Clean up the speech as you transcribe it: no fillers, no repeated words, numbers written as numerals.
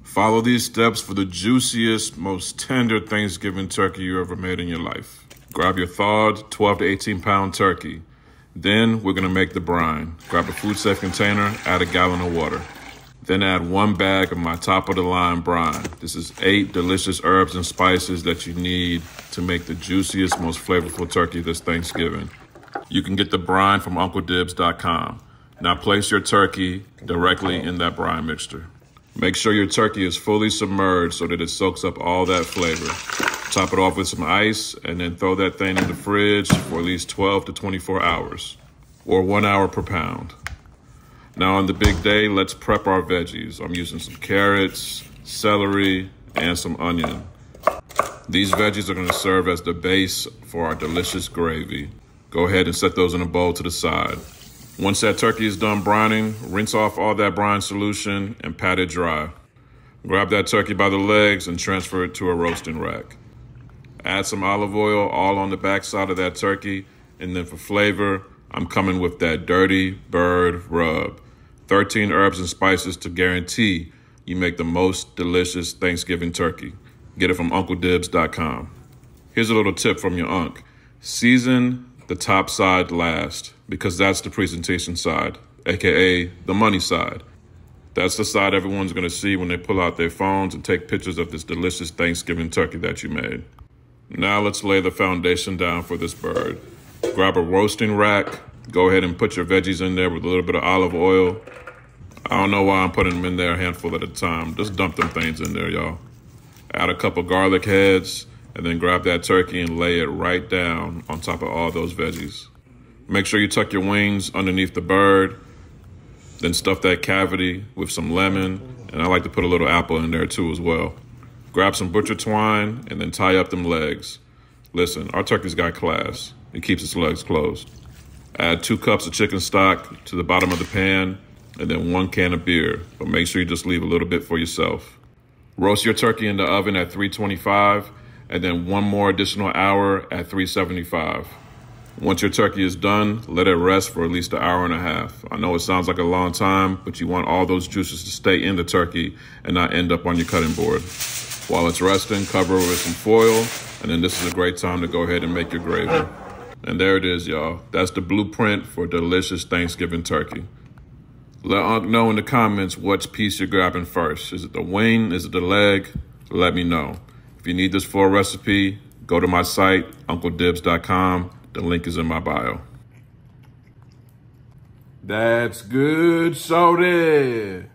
Follow these steps for the juiciest, most tender Thanksgiving turkey you ever made in your life. Grab your thawed 12 to 18 pound turkey. Then we're gonna make the brine. Grab a food safe container, add a gallon of water. Then add 1 bag of my top of the line brine. This is 8 delicious herbs and spices that you need to make the juiciest, most flavorful turkey this Thanksgiving. You can get the brine from UncleDibbz.com. Now place your turkey directly in that brine mixture. Make sure your turkey is fully submerged so that it soaks up all that flavor. Top it off with some ice and then throw that thing in the fridge for at least 12 to 24 hours, or 1 hour per pound. Now on the big day, let's prep our veggies. I'm using some carrots, celery, and some onion. These veggies are gonna serve as the base for our delicious gravy. Go ahead and set those in a bowl to the side. Once that turkey is done brining, rinse off all that brine solution and pat it dry. Grab that turkey by the legs and transfer it to a roasting rack. Add some olive oil all on the back side of that turkey, and then for flavor, I'm coming with that dirty bird rub. 13 herbs and spices to guarantee you make the most delicious Thanksgiving turkey. Get it from UncleDibbz.com. Here's a little tip from your unc. Season the top side last, because that's the presentation side, AKA the money side. That's the side everyone's gonna see when they pull out their phones and take pictures of this delicious Thanksgiving turkey that you made. Now let's lay the foundation down for this bird. Grab a roasting rack, go ahead and put your veggies in there with a little bit of olive oil. I don't know why I'm putting them in there a handful at a time. Just dump them things in there, y'all. Add a couple garlic heads, and then grab that turkey and lay it right down on top of all those veggies. Make sure you tuck your wings underneath the bird, then stuff that cavity with some lemon, and I like to put a little apple in there too as well. Grab some butcher twine and then tie up them legs. Listen, our turkey's got class. It keeps its legs closed. Add 2 cups of chicken stock to the bottom of the pan, and then 1 can of beer, but make sure you just leave a little bit for yourself. Roast your turkey in the oven at 325, and then 1 more additional hour at 375. Once your turkey is done, let it rest for at least an hour and a half. I know it sounds like a long time, but you want all those juices to stay in the turkey and not end up on your cutting board. While it's resting, cover it with some foil, and then this is a great time to go ahead and make your gravy. And there it is, y'all. That's the blueprint for a delicious Thanksgiving turkey. Let Unc know in the comments which piece you're grabbing first. Is it the wing? Is it the leg? Let me know. If you need this full recipe, go to my site, UncleDibbz.com. The link is in my bio. That's good, so there.